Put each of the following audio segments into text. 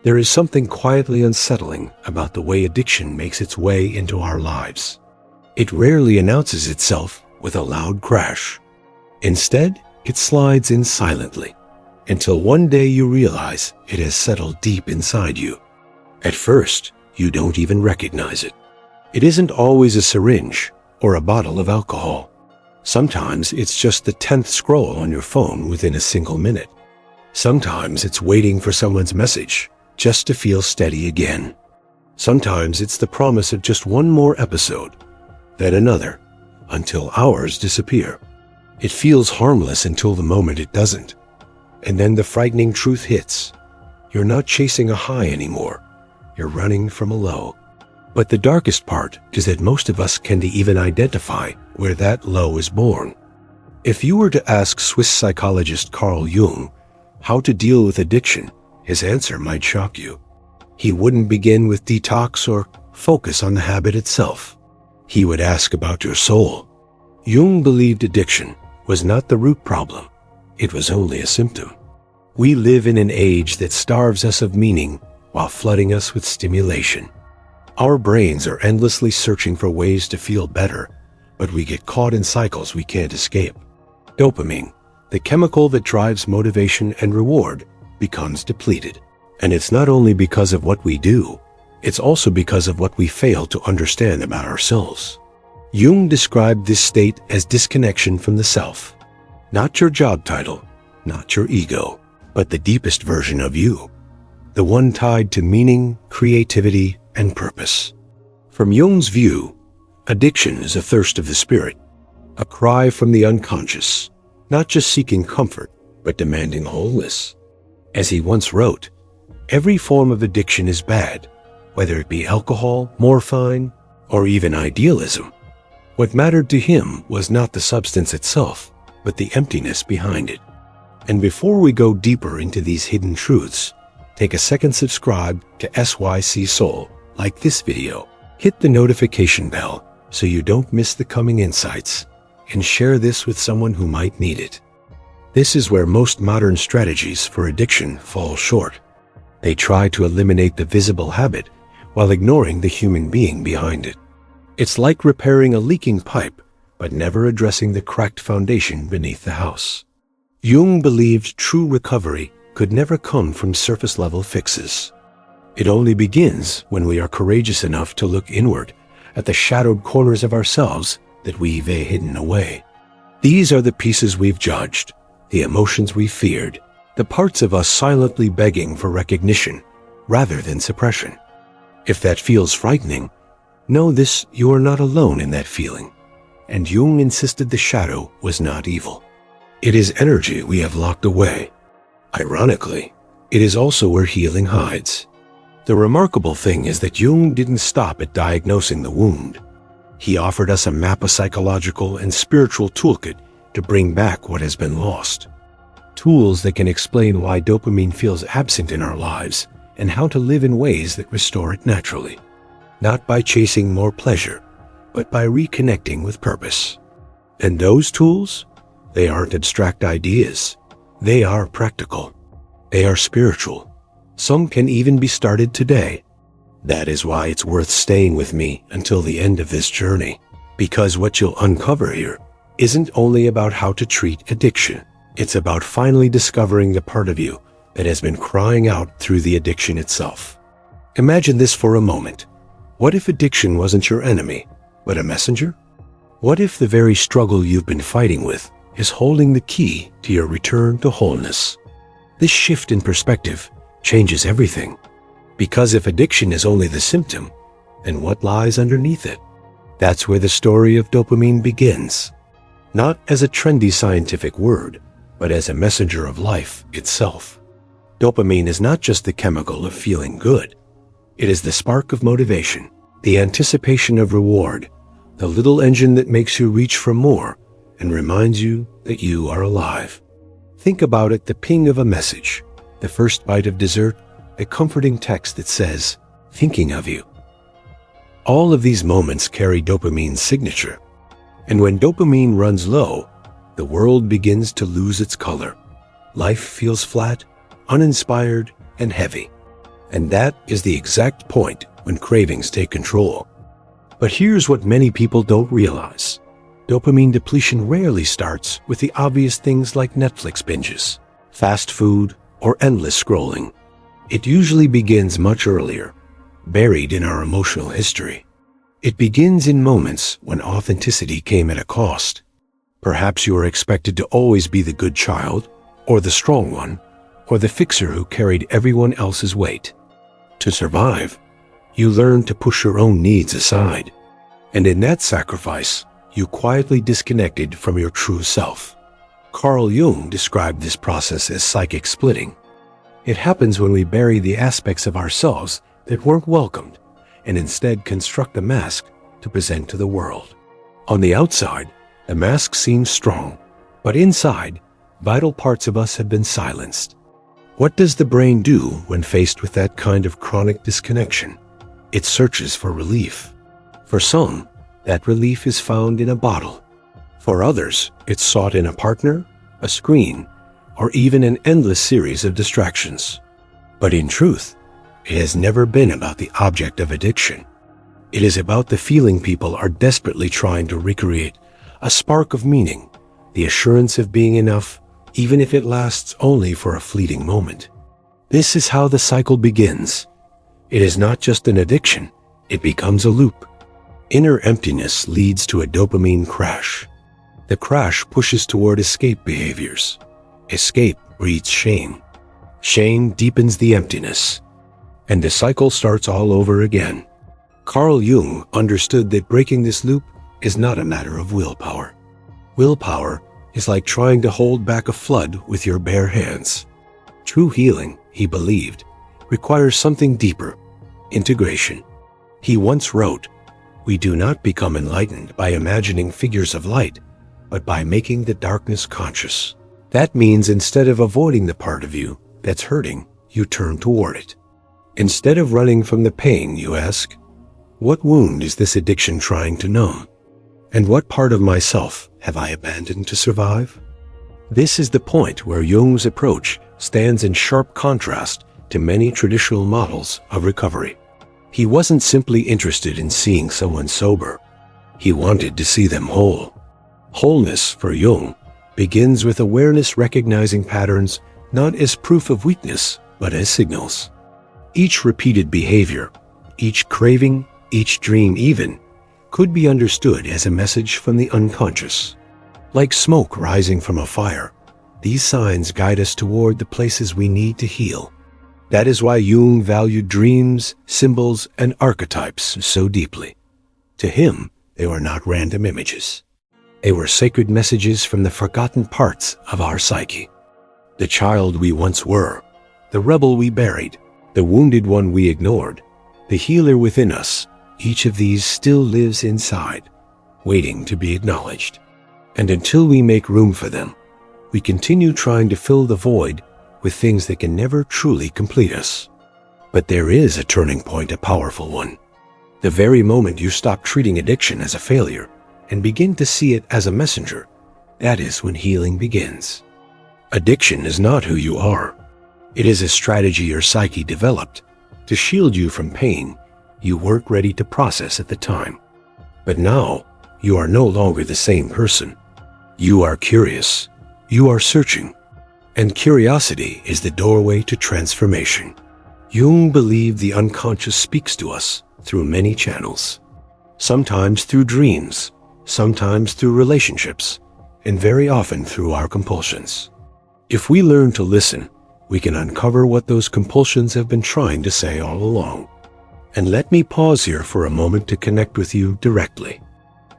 There is something quietly unsettling about the way addiction makes its way into our lives. It rarely announces itself with a loud crash. Instead, it slides in silently, until one day you realize it has settled deep inside you. At first, you don't even recognize it. It isn't always a syringe or a bottle of alcohol. Sometimes it's just the 10th scroll on your phone within a single minute. Sometimes it's waiting for someone's message just to feel steady again. Sometimes it's the promise of just one more episode, then another, until hours disappear. It feels harmless until the moment it doesn't. And then the frightening truth hits. You're not chasing a high anymore. You're running from a low. But the darkest part is that most of us can't even identify where that low is born. If you were to ask Swiss psychologist Carl Jung how to deal with addiction, his answer might shock you. He wouldn't begin with detox or focus on the habit itself. He would ask about your soul. Jung believed addiction was not the root problem. It was only a symptom. We live in an age that starves us of meaning while flooding us with stimulation. Our brains are endlessly searching for ways to feel better, but we get caught in cycles we can't escape. Dopamine, the chemical that drives motivation and reward, becomes depleted. And it's not only because of what we do, it's also because of what we fail to understand about ourselves. Jung described this state as disconnection from the self. Not your job title, not your ego, but the deepest version of you. The one tied to meaning, creativity, and purpose. From Jung's view, addiction is a thirst of the spirit, a cry from the unconscious, not just seeking comfort, but demanding wholeness. As he once wrote, every form of addiction is bad, whether it be alcohol, morphine, or even idealism. What mattered to him was not the substance itself, but the emptiness behind it. And before we go deeper into these hidden truths, take a second, subscribe to SYC Soul, like this video, hit the notification bell so you don't miss the coming insights, and share this with someone who might need it. This is where most modern strategies for addiction fall short. They try to eliminate the visible habit while ignoring the human being behind it. It's like repairing a leaking pipe, but never addressing the cracked foundation beneath the house. Jung believed true recovery could never come from surface-level fixes. It only begins when we are courageous enough to look inward at the shadowed corners of ourselves that we've hidden away. These are the pieces we've judged, the emotions we feared, the parts of us silently begging for recognition rather than suppression. If that feels frightening, know this: you are not alone in that feeling. And Jung insisted the shadow was not evil. It is energy we have locked away. Ironically, it is also where healing hides. The remarkable thing is that Jung didn't stop at diagnosing the wound. He offered us a map, a psychological and spiritual toolkit to bring back what has been lost. Tools that can explain why dopamine feels absent in our lives and how to live in ways that restore it naturally. Not by chasing more pleasure, but by reconnecting with purpose. And those tools? They aren't abstract ideas. They are practical. They are spiritual. Some can even be started today. That is why it's worth staying with me until the end of this journey. Because what you'll uncover here isn't only about how to treat addiction. It's about finally discovering the part of you that has been crying out through the addiction itself. Imagine this for a moment. What if addiction wasn't your enemy, but a messenger? What if the very struggle you've been fighting with is holding the key to your return to wholeness? This shift in perspective changes everything. Because if addiction is only the symptom, then what lies underneath it? That's where the story of dopamine begins. Not as a trendy scientific word, but as a messenger of life itself. Dopamine is not just the chemical of feeling good. It is the spark of motivation, the anticipation of reward, the little engine that makes you reach for more and reminds you that you are alive. Think about it: the ping of a message, the first bite of dessert, a comforting text that says, "Thinking of you." All of these moments carry dopamine's signature. And when dopamine runs low, the world begins to lose its color. Life feels flat, uninspired, and heavy. And that is the exact point when cravings take control. But here's what many people don't realize. Dopamine depletion rarely starts with the obvious things like Netflix binges, fast food, or endless scrolling. It usually begins much earlier, buried in our emotional history. It begins in moments when authenticity came at a cost. Perhaps you are expected to always be the good child, or the strong one, or the fixer who carried everyone else's weight. To survive, you learn to push your own needs aside. And in that sacrifice, you quietly disconnected from your true self. Carl Jung described this process as psychic splitting. It happens when we bury the aspects of ourselves that weren't welcomed and instead construct a mask to present to the world. On the outside, the mask seems strong, but inside, vital parts of us have been silenced. What does the brain do when faced with that kind of chronic disconnection? It searches for relief. For some, that relief is found in a bottle. For others, it's sought in a partner, a screen, or even an endless series of distractions. But in truth, it has never been about the object of addiction. It is about the feeling people are desperately trying to recreate, a spark of meaning, the assurance of being enough, even if it lasts only for a fleeting moment. This is how the cycle begins. It is not just an addiction, it becomes a loop. Inner emptiness leads to a dopamine crash. The crash pushes toward escape behaviors. Escape breeds shame. Shame deepens the emptiness. And the cycle starts all over again. Carl Jung understood that breaking this loop is not a matter of willpower. Willpower is like trying to hold back a flood with your bare hands. True healing, he believed, requires something deeper: integration. He once wrote, "We do not become enlightened by imagining figures of light, but by making the darkness conscious." That means instead of avoiding the part of you that's hurting, you turn toward it. Instead of running from the pain, you ask, what wound is this addiction trying to numb? And what part of myself have I abandoned to survive? This is the point where Jung's approach stands in sharp contrast to many traditional models of recovery. He wasn't simply interested in seeing someone sober. He wanted to see them whole. Wholeness, for Jung, begins with awareness recognizing patterns not as proof of weakness, but as signals. Each repeated behavior, each craving, each dream even, could be understood as a message from the unconscious. Like smoke rising from a fire, these signs guide us toward the places we need to heal. That is why Jung valued dreams, symbols, and archetypes so deeply. To him, they were not random images. They were sacred messages from the forgotten parts of our psyche. The child we once were, the rebel we buried, the wounded one we ignored, the healer within us, each of these still lives inside, waiting to be acknowledged. And until we make room for them, we continue trying to fill the void with things that can never truly complete us. But there is a turning point, a powerful one. The very moment you stop treating addiction as a failure and begin to see it as a messenger, that is when healing begins. Addiction is not who you are. It is a strategy your psyche developed to shield you from pain you weren't ready to process at the time. But now, you are no longer the same person. You are curious. You are searching. And curiosity is the doorway to transformation. Jung believed the unconscious speaks to us through many channels. Sometimes through dreams, sometimes through relationships, and very often through our compulsions. If we learn to listen, we can uncover what those compulsions have been trying to say all along. And let me pause here for a moment to connect with you directly.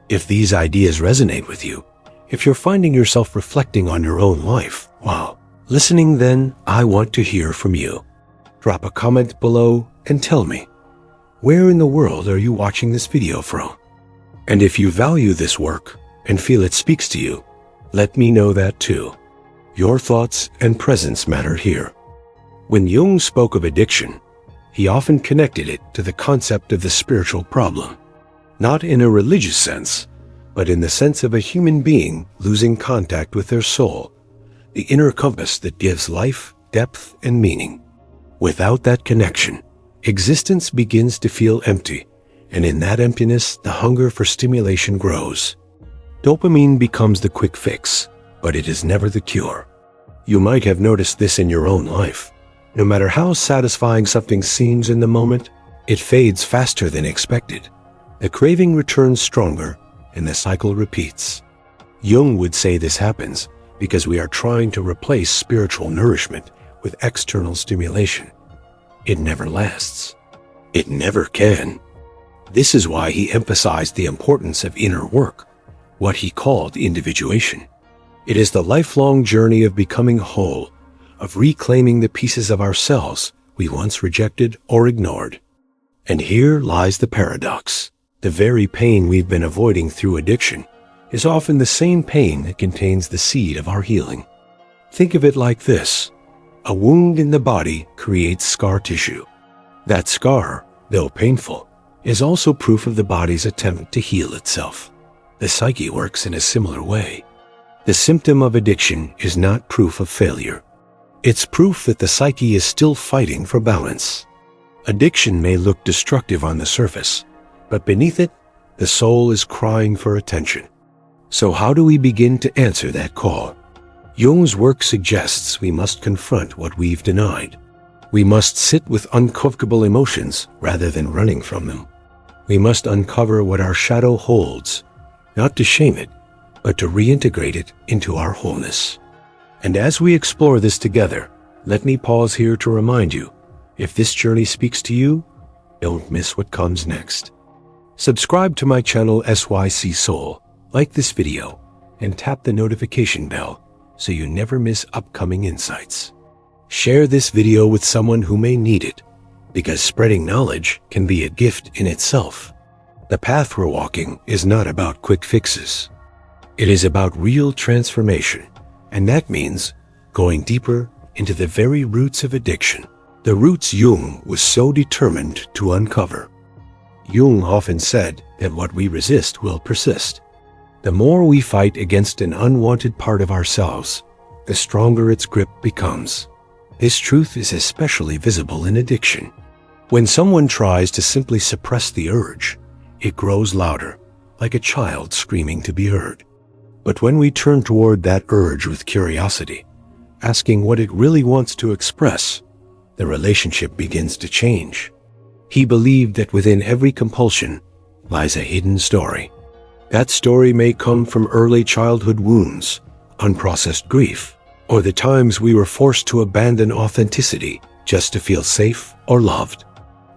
If these ideas resonate with you, if you're finding yourself reflecting on your own life while listening, then I want to hear from you. Drop a comment below and tell me, where in the world are you watching this video from? And if you value this work and feel it speaks to you, let me know that too. Your thoughts and presence matter here. When Jung spoke of addiction, he often connected it to the concept of the spiritual problem, not in a religious sense, but in the sense of a human being losing contact with their soul, the inner compass that gives life, depth, and meaning. Without that connection, existence begins to feel empty, and in that emptiness, the hunger for stimulation grows. Dopamine becomes the quick fix, but it is never the cure. You might have noticed this in your own life. No matter how satisfying something seems in the moment, it fades faster than expected. The craving returns stronger, and the cycle repeats. Jung would say this happens because we are trying to replace spiritual nourishment with external stimulation. It never lasts. It never can. This is why he emphasized the importance of inner work, what he called individuation. It is the lifelong journey of becoming whole, of reclaiming the pieces of ourselves we once rejected or ignored. And here lies the paradox. The very pain we've been avoiding through addiction is often the same pain that contains the seed of our healing. Think of it like this. A wound in the body creates scar tissue. That scar, though painful, is also proof of the body's attempt to heal itself. The psyche works in a similar way. The symptom of addiction is not proof of failure. It's proof that the psyche is still fighting for balance. Addiction may look destructive on the surface, but beneath it, the soul is crying for attention. So how do we begin to answer that call? Jung's work suggests we must confront what we've denied. We must sit with uncomfortable emotions rather than running from them. We must uncover what our shadow holds, not to shame it, but to reintegrate it into our wholeness. And as we explore this together, let me pause here to remind you, if this journey speaks to you, don't miss what comes next. Subscribe to my channel SYC Soul, like this video, and tap the notification bell so you never miss upcoming insights. Share this video with someone who may need it, because spreading knowledge can be a gift in itself. The path we're walking is not about quick fixes. It is about real transformation, and that means going deeper into the very roots of addiction, the roots Jung was so determined to uncover. Jung often said that what we resist will persist. The more we fight against an unwanted part of ourselves, the stronger its grip becomes. This truth is especially visible in addiction. When someone tries to simply suppress the urge, it grows louder, like a child screaming to be heard. But when we turn toward that urge with curiosity, asking what it really wants to express, the relationship begins to change. He believed that within every compulsion lies a hidden story. That story may come from early childhood wounds, unprocessed grief, or the times we were forced to abandon authenticity just to feel safe or loved.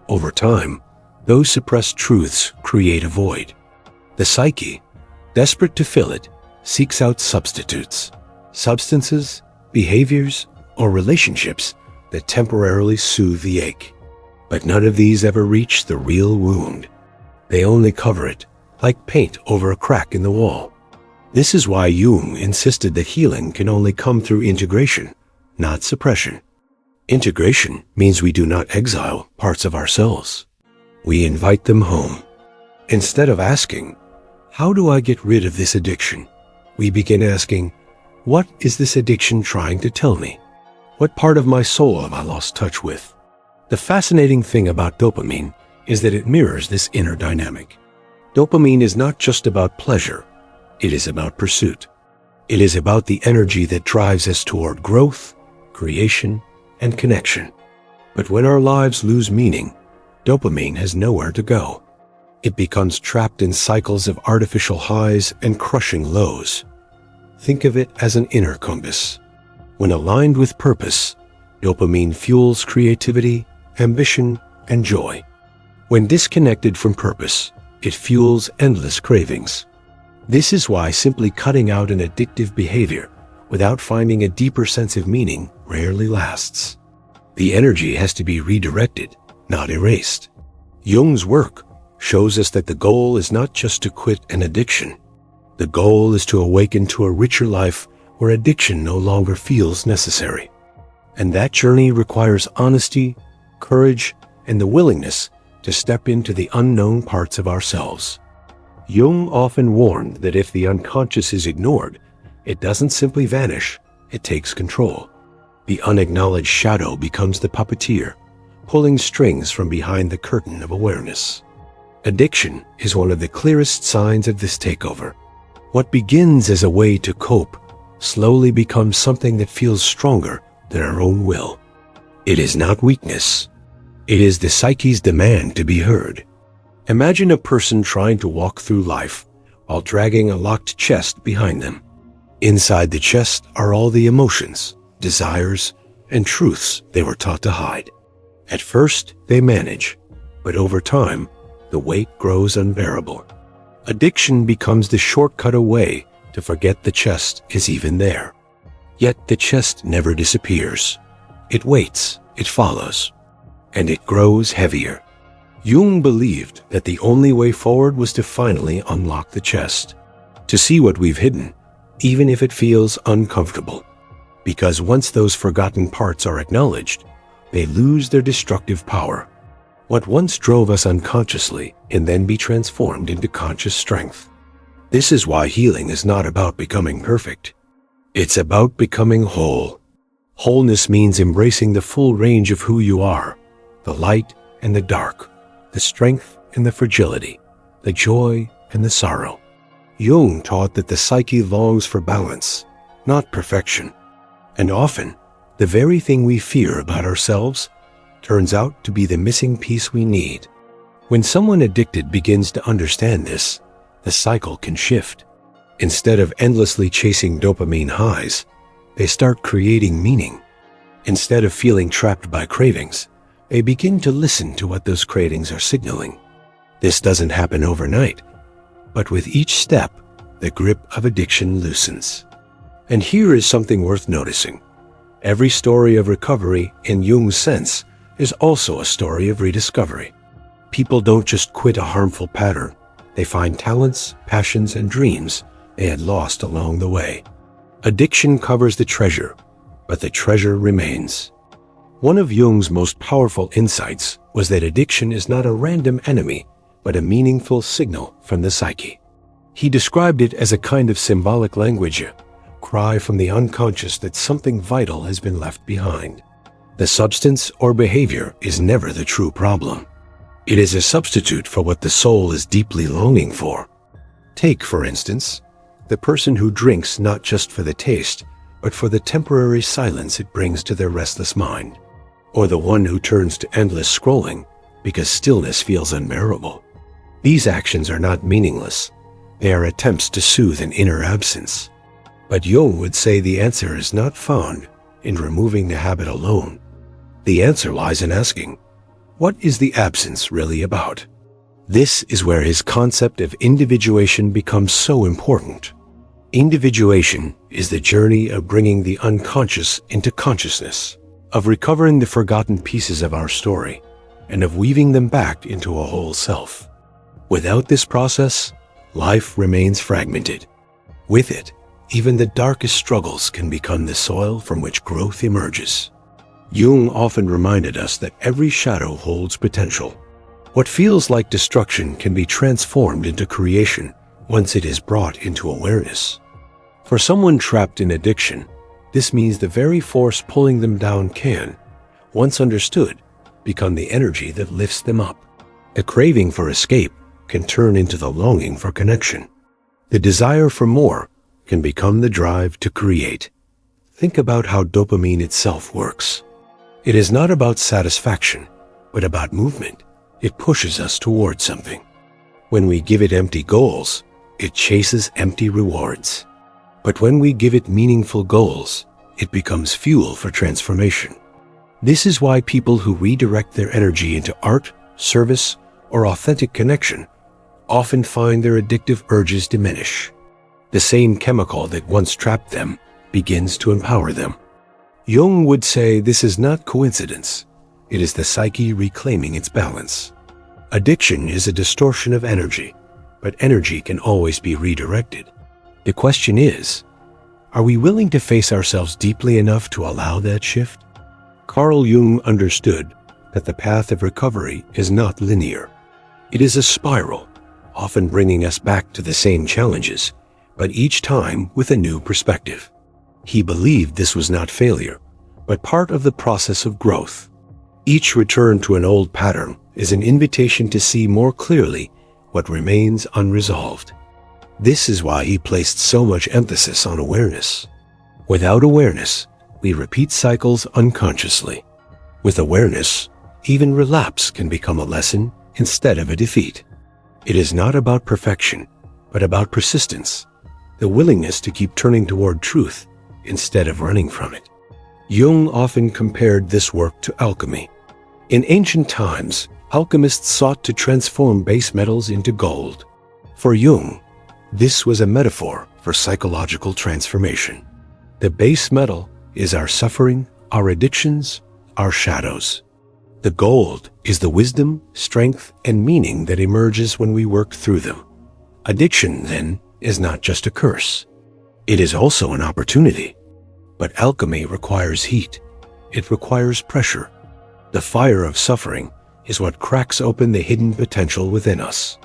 Over time, those suppressed truths create a void. The psyche, desperate to fill it, seeks out substitutes, substances, behaviors, or relationships that temporarily soothe the ache. But none of these ever reach the real wound. They only cover it, like paint over a crack in the wall. This is why Jung insisted that healing can only come through integration, not suppression. Integration means we do not exile parts of ourselves. We invite them home. Instead of asking, "How do I get rid of this addiction?" we begin asking, "What is this addiction trying to tell me? What part of my soul have I lost touch with?" The fascinating thing about dopamine is that it mirrors this inner dynamic. Dopamine is not just about pleasure. It is about pursuit. It is about the energy that drives us toward growth, creation, and connection. But when our lives lose meaning, dopamine has nowhere to go. It becomes trapped in cycles of artificial highs and crushing lows. Think of it as an inner compass. When aligned with purpose, dopamine fuels creativity, ambition, and joy. When disconnected from purpose, it fuels endless cravings. This is why simply cutting out an addictive behavior without finding a deeper sense of meaning rarely lasts. The energy has to be redirected, not erased. Jung's work shows us that the goal is not just to quit an addiction. The goal is to awaken to a richer life where addiction no longer feels necessary. And that journey requires honesty, courage, and the willingness to step into the unknown parts of ourselves. Jung often warned that if the unconscious is ignored, it doesn't simply vanish, it takes control. The unacknowledged shadow becomes the puppeteer, pulling strings from behind the curtain of awareness. Addiction is one of the clearest signs of this takeover. What begins as a way to cope slowly becomes something that feels stronger than our own will. It is not weakness. It is the psyche's demand to be heard. Imagine a person trying to walk through life while dragging a locked chest behind them. Inside the chest are all the emotions, desires, and truths they were taught to hide. At first, they manage, but over time, the weight grows unbearable. Addiction becomes the shortcut away to forget the chest is even there. Yet the chest never disappears. It waits, it follows, and it grows heavier. Jung believed that the only way forward was to finally unlock the chest, to see what we've hidden, even if it feels uncomfortable. Because once those forgotten parts are acknowledged, they lose their destructive power. What once drove us unconsciously can then be transformed into conscious strength. This is why healing is not about becoming perfect. It's about becoming whole. Wholeness means embracing the full range of who you are, the light and the dark, the strength and the fragility, the joy and the sorrow. Jung taught that the psyche longs for balance, not perfection. And often, the very thing we fear about ourselves turns out to be the missing piece we need. When someone addicted begins to understand this, the cycle can shift. Instead of endlessly chasing dopamine highs, they start creating meaning. Instead of feeling trapped by cravings, they begin to listen to what those cravings are signaling. This doesn't happen overnight, but with each step, the grip of addiction loosens. And here is something worth noticing. Every story of recovery, in Jung's sense, is also a story of rediscovery. People don't just quit a harmful pattern. They find talents, passions, and dreams they had lost along the way. Addiction covers the treasure, but the treasure remains. One of Jung's most powerful insights was that addiction is not a random enemy, but a meaningful signal from the psyche. He described it as a kind of symbolic language, a cry from the unconscious that something vital has been left behind. The substance or behavior is never the true problem. It is a substitute for what the soul is deeply longing for. Take, for instance, the person who drinks not just for the taste, but for the temporary silence it brings to their restless mind. Or the one who turns to endless scrolling because stillness feels unbearable. These actions are not meaningless. They are attempts to soothe an inner absence. But Jung would say the answer is not found in removing the habit alone. The answer lies in asking, what is the absence really about? This is where his concept of individuation becomes so important. Individuation is the journey of bringing the unconscious into consciousness, of recovering the forgotten pieces of our story, and of weaving them back into a whole self. Without this process, life remains fragmented. With it, even the darkest struggles can become the soil from which growth emerges. Jung often reminded us that every shadow holds potential. What feels like destruction can be transformed into creation once it is brought into awareness. For someone trapped in addiction, this means the very force pulling them down can, once understood, become the energy that lifts them up. The craving for escape can turn into the longing for connection. The desire for more can become the drive to create. Think about how dopamine itself works. It is not about satisfaction, but about movement. It pushes us towards something. When we give it empty goals, it chases empty rewards. But when we give it meaningful goals, it becomes fuel for transformation. This is why people who redirect their energy into art, service, or authentic connection often find their addictive urges diminish. The same chemical that once trapped them begins to empower them. Jung would say this is not coincidence. It is the psyche reclaiming its balance. Addiction is a distortion of energy, but energy can always be redirected. The question is, are we willing to face ourselves deeply enough to allow that shift? Carl Jung understood that the path of recovery is not linear. It is a spiral, often bringing us back to the same challenges, but each time with a new perspective. He believed this was not failure, but part of the process of growth. Each return to an old pattern is an invitation to see more clearly what remains unresolved. This is why he placed so much emphasis on awareness. Without awareness, we repeat cycles unconsciously. With awareness, even relapse can become a lesson instead of a defeat. It is not about perfection, but about persistence, the willingness to keep turning toward truth instead of running from it. Jung often compared this work to alchemy. In ancient times, alchemists sought to transform base metals into gold. For Jung, this was a metaphor for psychological transformation. The base metal is our suffering, our addictions, our shadows. The gold is the wisdom, strength, and meaning that emerges when we work through them. Addiction, then, is not just a curse. It is also an opportunity. But alchemy requires heat. It requires pressure. The fire of suffering is what cracks open the hidden potential within us.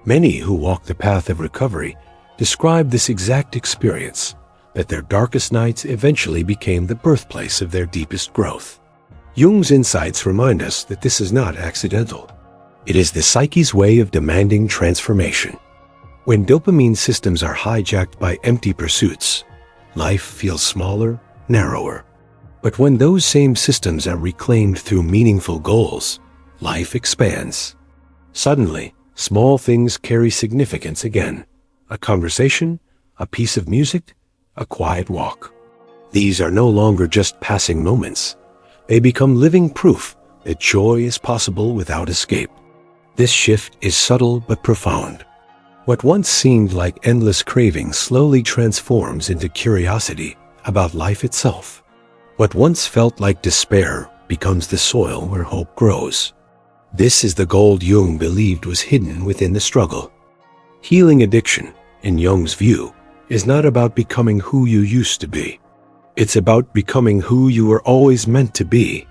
Many who walk the path of recovery describe this exact experience, that their darkest nights eventually became the birthplace of their deepest growth. Jung's insights remind us that this is not accidental. It is the psyche's way of demanding transformation. When dopamine systems are hijacked by empty pursuits, life feels smaller, narrower. But when those same systems are reclaimed through meaningful goals, life expands. Suddenly, small things carry significance again. A conversation, a piece of music, a quiet walk. These are no longer just passing moments. They become living proof that joy is possible without escape. This shift is subtle but profound. What once seemed like endless craving slowly transforms into curiosity about life itself. What once felt like despair becomes the soil where hope grows. This is the gold Jung believed was hidden within the struggle. Healing addiction, in Jung's view, is not about becoming who you used to be. It's about becoming who you were always meant to be.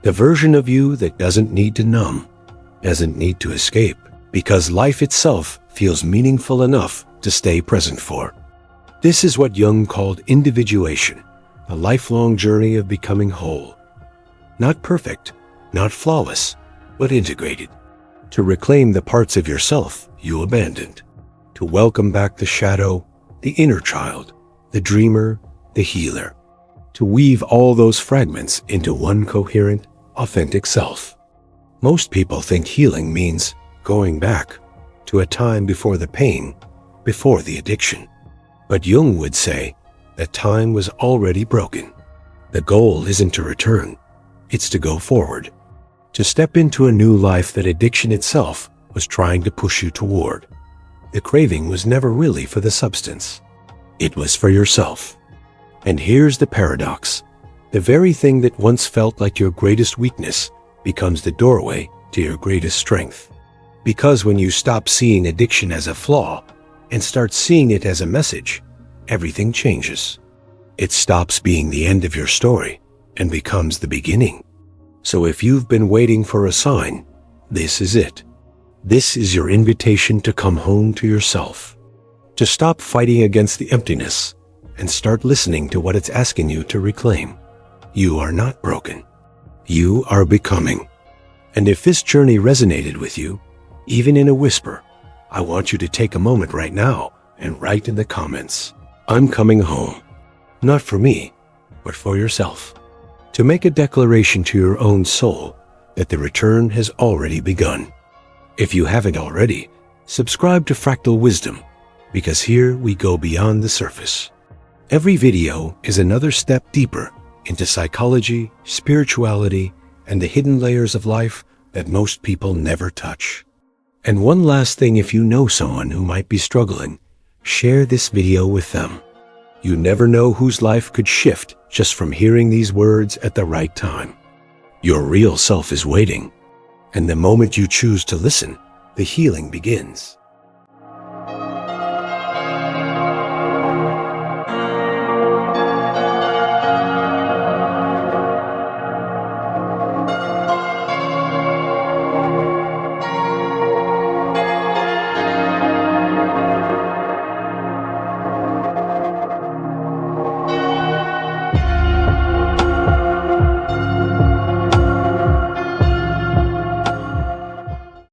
The version of you that doesn't need to numb, doesn't need to escape, because life itself feels meaningful enough to stay present for. This is what Jung called individuation, a lifelong journey of becoming whole. Not perfect, not flawless, but integrated. To reclaim the parts of yourself you abandoned. To welcome back the shadow, the inner child, the dreamer, the healer. To weave all those fragments into one coherent, authentic self. Most people think healing means going back to a time before the pain, before the addiction. But Jung would say that time was already broken. The goal isn't to return, it's to go forward. To step into a new life that addiction itself was trying to push you toward. The craving was never really for the substance. It was for yourself. And here's the paradox. The very thing that once felt like your greatest weakness becomes the doorway to your greatest strength. Because when you stop seeing addiction as a flaw and start seeing it as a message, everything changes. It stops being the end of your story and becomes the beginning. So if you've been waiting for a sign, this is it. This is your invitation to come home to yourself. To stop fighting against the emptiness and start listening to what it's asking you to reclaim. You are not broken. You are becoming. And if this journey resonated with you, even in a whisper, I want you to take a moment right now and write in the comments, I'm coming home. Not for me, but for yourself. To make a declaration to your own soul that the return has already begun. If you haven't already, subscribe to Fractal Wisdom, because here we go beyond the surface. Every video is another step deeper into psychology, spirituality, and the hidden layers of life that most people never touch. And one last thing, if you know someone who might be struggling, share this video with them. You never know whose life could shift just from hearing these words at the right time. Your real self is waiting, and the moment you choose to listen, the healing begins.